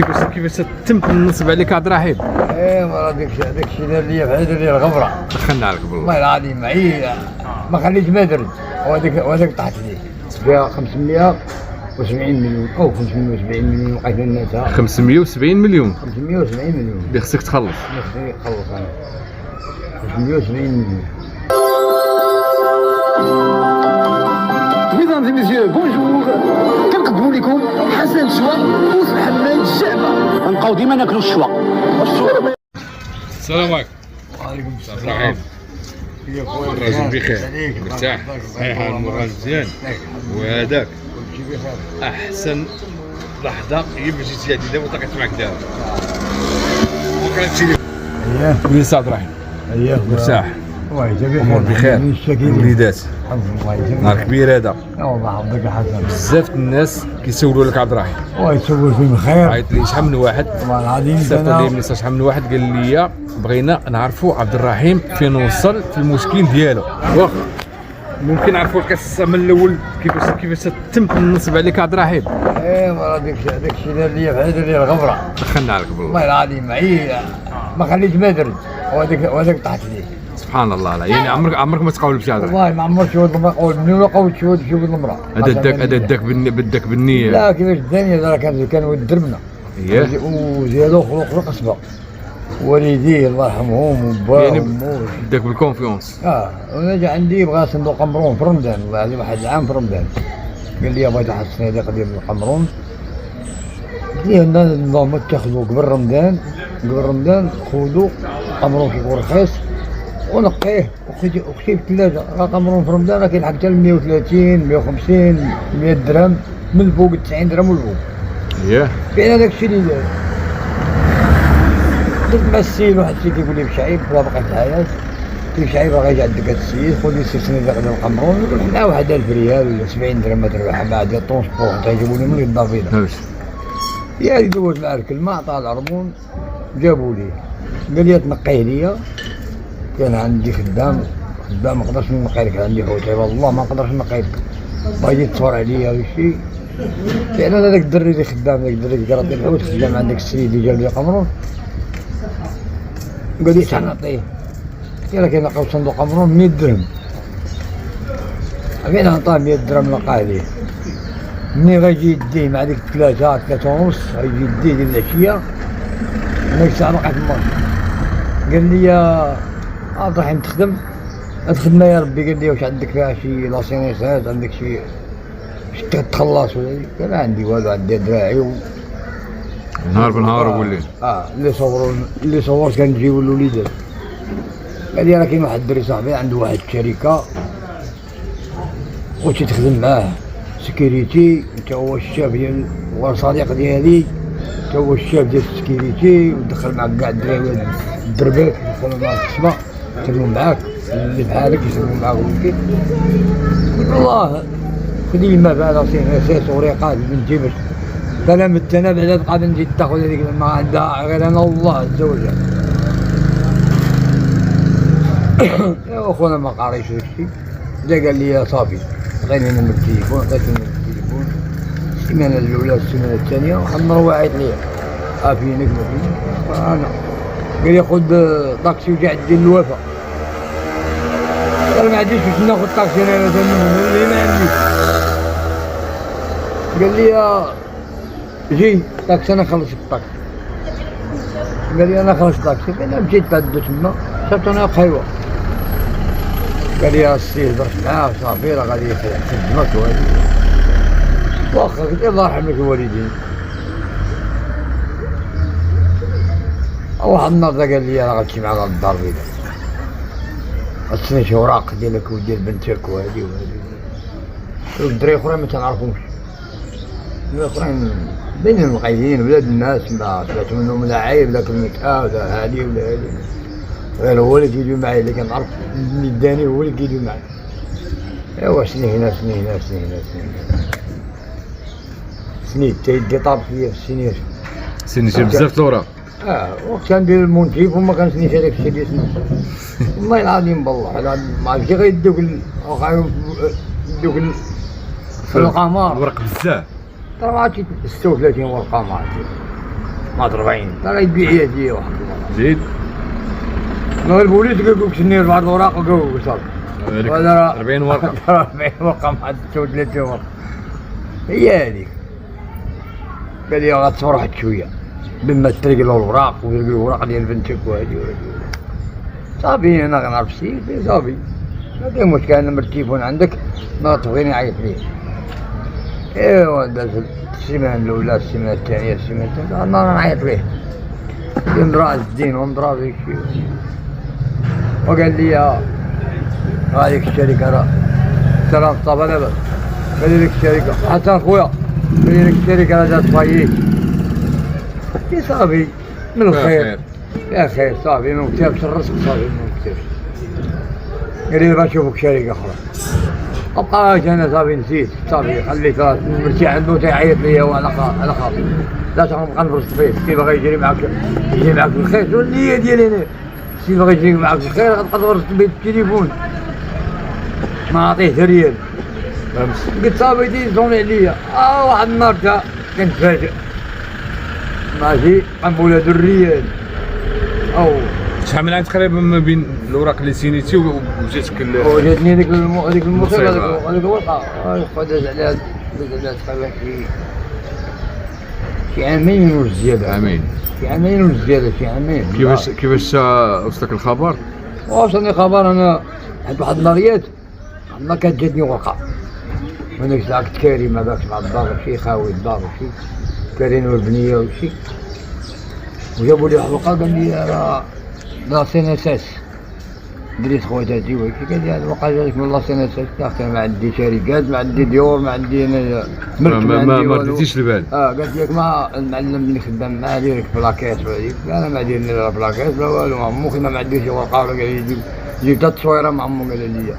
كيفاش تم النصب عليك عبد الرحيم؟ مرة داك الشيء دار ليا بحال دار ليا الغبرة. دخلنا عليك بالله. والله العظيم معي ما خليت ما درت، وهذاك طاحت ليه فيها 570 مليون او 570 مليون لقيت الناس 570 مليون 570 مليون اللي خصك تخلص. خصني نخلص انا 570 مليون. Mesdames et messieurs, bonjour. كنقدموا لكم حسن الشوا ومحمد الشعبة. غنبقاو ديما ناكلوا الشوا. السلام عليكم. وعليكم السلام. عبد الرحيم الراجل بخير مرتاح صحيح المورال مزيان وهذاك احسن لحظه هي باش جيتي عندي دابا وطاقت معك دابا وكانت اييه وليد عبد الرحيم اييه مرتاح واه بخير امور بخير وليدات نهار كبير هذا والله يحفظك يا حسن. بزاف الناس كيسولوا لك عبد الرحيم يسول فيهم الخير عيط لي شحال من واحد والله العظيم صيفط لي ميساج شحال من واحد قال لي بغينا نعرفوا عبد الرحيم فين وصل في المشكل ديالو. واخا ممكن نعرفوا القصه من الاول كيفاش تم النصب عليك عبد الرحيم؟ مرة داك الشيء دار ليا بحال دار ليا الغبرة. دخلنا عليك بالله. والله العظيم معي ما خليت ما درت، وهذاك طاحت ليه. سبحان الله لا يعني عمرك ما تقاول بشي هذا. والله ما عمرت شهود المرأة قول منين ما قولت شهود المرأة. هذا داك بدك بالنية. لا كيفاش الدنيا هذا كان ولد دربنا. اييه وزيادو خلق قصبة. والديه الله يرحمهم وباه يعني وموش. داك بالكونفيونس. وانا جا عندي بغا صندوق قمرون في رمضان، والله العظيم واحد العام في رمضان. قال لي بغيت واحد الصناديق ديال القمرون. قلت له نظام تاخذوا قبل رمضان خذوا قمرون كيكون رخيص ونقيه وخذي في الثلاجه. راه قمرون في رمضان راه كيلحق حتى ل 130 150 100 درهم من فوق 90 درهم والفوق. اييه فين هذاك الشيء اللي دار. درت مع السيد واحد السيد كيقول لي بشعيب راه بقيت الحياه كيف شعيب راه غيجي عندك هذا السيد خذ لي 6 صناديق ديال القمرون قلت معاه واحد 1000 ريال ولا 70 درهم ما تربح مع ديال الطونسبور حتى يجيبوا لي من الدار البيضاء. يا اللي دوز معاه الكلمه عطاه العربون جابوا لي قال لي تنقيه ليا. كان عندي خدام ما نقدرش نقي لك عندي حوت والله ما نقدرش نقي لك باغي تصور عليا ولا شي. فعلا هذاك الدري اللي خدام هذاك الدري اللي قرا الحوت خدام عندك السيد اللي جاب لي قمرون قال لي تعال نعطيه. يلا كينقاو صندوق قمرون 100 درهم. فين عطاه 100 درهم لقاه ليه. ملي غيجي يديه مع ديك 3 ونص غيجي يديه ديال العشيه هذيك الساعه بقى تما. قال لي يا عبد الرحيم تخدم الخدمه يا ربي. قال لي واش عندك فيها شي لاسينيسات عندك شي تخلص ولا؟ قال ما عندي والو عندي دراعي نهار بنهار والليل. اللي صورت كنجيبو الوليدات. قال لي راه كاين واحد الدري صاحبي عنده واحد الشركه وشي تخدم معاه سكيريتي انت هو الشاف ديال صديق ديالي انت هو الشاف ديال السكيريتي ودخل معاك كاع الدراري الدربات يدخلوا معاك الصبا يخدموا معاك اللي بحالك يخدموا معاك ولكن قلت والله خدي ما بعد سيس وريقات بنتي باش فلا مت انا بعد قاعد نجي تاخذ هذيك ما عندها غير انا والله عز وجل. يا اخونا ما قاريش داكشي جا قال لي صافي عطيني نمر التليفون عطيتو نمر التليفون. السيمانه الاولى والسيمانه الثانيه وحمر واعد ليا فينك ما فينك. فانا قال لي خذ طاكسي وجا عندي الوفا. قال ما عنديش باش ناخذ طاكسي انا اللي ما عنديش. قال لي جي طاكسي انا خلصت الطاكسي. قال لي انا خلصت الطاكسي. انا مشيت بعد تما صرت انا قهوه. قال لي السيد درت معاه صافي راه غادي يخدمك وهادي واخا قلت الله يرحم لك الوالدين. واحد النهار قال لي راه غتمشي معنا للدار البيضاء غتسني شي اوراق ديالك وديال بنتك وهادي الدراري اخرين ما تنعرفهمش. الاخرين بين المقيدين ولاد الناس ما سمعت منهم لا عيب لا كلمة ولا هادي ولا هادي غير هو اللي كيدوي معايا اللي كنعرف ميداني هو اللي كيدوي معايا. ايوا سني هنا سني حتى يدي طاب فيا في السنير. سنيتي بزاف الوراق. وقت كندير المونتيف وما كنسنيش هذاك الشيء اللي سنيت. والله العظيم بالله ما عرفتش غير يدوك في القمر الورق بزاف. ترى ما عرفتش 36 ورقه ما عرفتش ما 40 ترى يبيع يدي واحد زيد ما البوليس قال لك شنو بعض الاوراق وقال صافي هذيك 40 ورقه 40 ورقه ما عاد تسوي 3 ورقه هي هذيك قال لي غتصبر واحد شويه بما تلقى له الاوراق ويلقى الاوراق ديال بنتك وهادي صافي انا غنعرف السيد صافي ما كاين مشكل انا من التليفون عندك ما تبغيني نعيط ليه ايوا داز السيمانه الاولى السيمانه الثانيه السيمانه الثالثه انا نعيط ليه ندراز الدين وندراز هادشي وقال لي هذيك الشركه راه سلام طابا لاباس قال لي لك الشركه حسن خويا قال لي لك الشركه راه جات فايت صافي من الخير يا خير صافي ما كتبش الرزق صافي ما كتبش قال لي بنشوفك شركه اخرى ابقى انا صافي نسيت صافي خليت مرتي عنده تيعيط ليا وعلى خاطري لا تبقى نفرس فيه سي باغي يجري معاك الخير شو النيه ديالي انا سي باغي يجري معاك الخير غتبقى تفرس بيه التليفون ما عطيه ريال قلت صافي تيزوني عليا واحد النهار تا كنتفاجئ ماشي قنبله الريال او شحال من عام تقريبا ما بين الاوراق اللي سينيتي وجاتك وجاتني هذيك المصيبه هذيك الورقه داز عليها تقريبا شي عامين ولا زياده شي عامين ولا زياده شي عامين كيفاش وصلك الخبر؟ وصلني خبر انا واحد النهاريات ما كانت جاتني ورقه من ديك الساعه كنت كاري ما باكش مع الدار شي خاوي الدار وشي كارين والبنيه وشي وجابوا لي واحد الورقه قال لي راه لا سيناساس دريت خواتاتي وهيك قال لي هاد الورقه جاتك من لا سيناساس اختي ما عندي شركات ما عندي ديور ما عندي انا ملك ما رديتيش البال قالت لك ما المعلم اللي خدام معاه دير لك بلاكيت وهذيك انا ما دير لي لا بلاكيت لا والو عمو كيما ما عنديش ورقه ولا قال لي جيب 3 تصويره مع عمو قال لي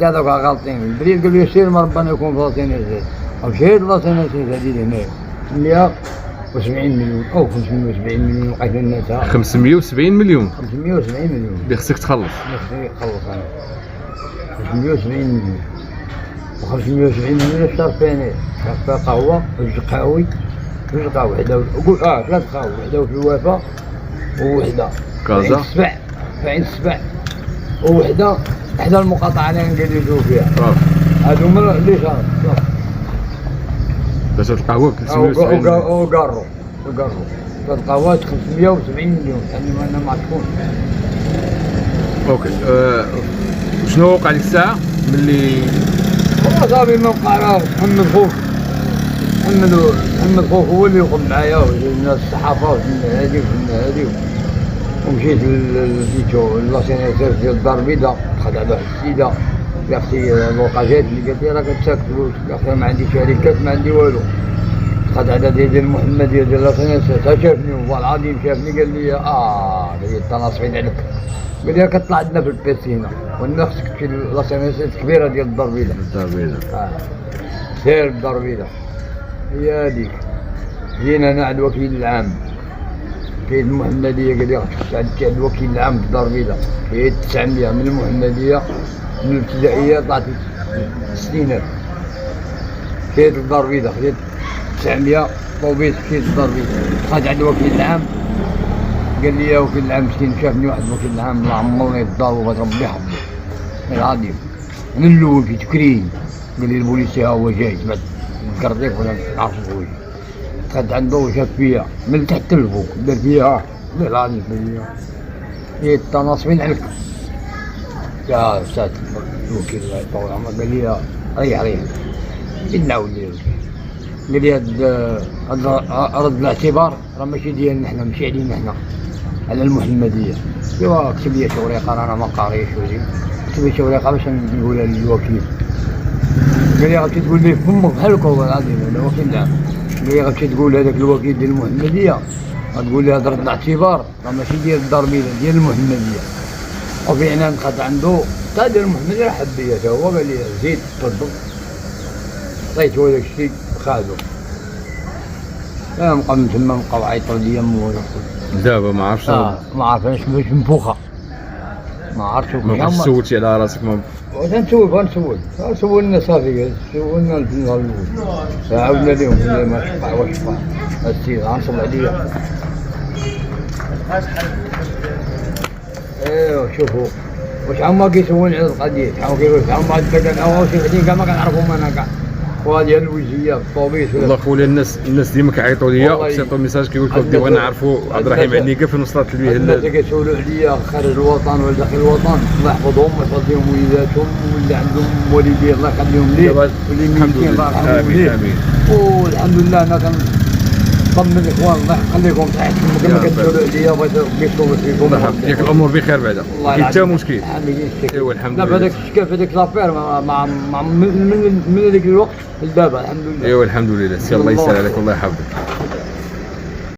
هذوك غالطين البريد قال لي سير ما ربنا يكون في لا سيناساس مشيت لا سيناساس هذه هنا 170 مليون او 570 مليون لقيت الناس 570 مليون 570 مليون اللي خصك تخلص خصني نخلص انا 570 مليون و 570 مليون اشتريت فيها قهوه جوج قهاوي وحده قول 3 قهاوي وحده في الوفاء ووحده كازا في عين السبع ووحده المقاطعه اللي نقلدوا فيها هادو هما اللي صار باش هاد القهوه ب 370 وقارو 3 قهوات 570 مليون يعني انا ما تكون اوكي شنو وقع ديك الساعه ملي صافي ما وقع راه محمد خوف هو اللي يخدم معايا والناس الصحافه وهادي ومشيت لديتو لاسيناساس ديال الدار البيضاء دخلت على واحد السيده يا اختي الورقه جاتني قالت لي راك تساكت فلوس يا اختي ما عندي شركات ما عندي والو دخلت على ديال المحمديه ديال لاسيناساس شافني والله العظيم شافني قال لي قال لي انت ناصفين عليك قال لي كطلع عندنا في البيسينه والناس خصك تمشي لاسيناساس كبيره ديال الدار البيضاء سير الدار البيضاء هي هذيك جينا انا عند الوكيل العام كاين المحمديه قال لي خصك عند الوكيل العام في الدار البيضاء كاين 900 من المحمديه من الابتدائيه طلعت السنينات كاين الدار البيضاء خديت 900 طوبيس كاين الدار البيضاء دخلت عند الوكيل العام قال لي يا وكيل العام مسكين شافني واحد الوكيل العام الله عمرني الدار وبغيت ربي يحفظه العظيم من الاول في تكرين قال لي البوليسي ها هو جاي تبعت نكرطيك ولا نعرف بوجهي دخلت عنده وشاف فيا من تحت لفوق دار فيها والله العظيم فيا هي التناصبين عليك يا استاذ الوكيل الله يطول عمرك قال لي ريح نعاود لي قال لي هاد رد الاعتبار راه ماشي ديالنا حنا ماشي علينا حنا على المحمديه ايوا كتب لي شي ورقه انا ما قاريش وزيد كتب لي شي ورقه باش نقولها للوكيل قال لي غتمشي تقول لي فمك بحالك هو العظيم هذا وكيل العام قال لي غتمشي تقول هذاك الوكيل ديال المحمديه غتقول لي هاد رد الاعتبار راه ماشي ديال الدار البيضاء ديال المحمديه وفعلا دخلت عنده تا ديال المحمديه حب بيا تا هو قال لي زيد تفضل عطيتو هذاك الشيء خادو نبقى من تما نبقاو عيطوا ليا موالو دابا ما عرفتش ما عرفتش باش منفوخه ما عرفتش ما بقيتش سولتي على راسك ما سولنا صافي سولنا النهار الاول عاودنا لهم ما شفع واش شفع السيد غنصب عليا ايوا شوفوا واش هما كيسولون على القضيه شحال كيقولوا شحال ما تبدا اول شي غاديين كاع ما كنعرفهم انا كاع وهذه هي الوجهيه في الطوبيس والله خويا الناس ديما كيعيطوا ليا وكيعطيو ميساج كيقول لك ودي بغينا نعرفوا عبد الرحيم عنيكه فين وصلت ليه الناس اللي كيسولوا عليا خارج الوطن ولا داخل الوطن الله يحفظهم ويفضلهم وليداتهم واللي عندهم والدين الله يخليهم ليه واللي ميتين الله يرحمهم ليه والحمد لله انا كنطمن الاخوان الله يخليكم صحتكم كما كتسولوا عليا بغيتو كيسولوا فيكم الله يحفظك ياك الامور بخير بعدا كاين حتى مشكل حامدين الشكر ايوا الحمد لا لله في هذاك الشكل في هذيك لافير من هذيك الوقت لدابا الحمد لله ايوا الحمد لله سي الله يسهل عليك والله يحفظك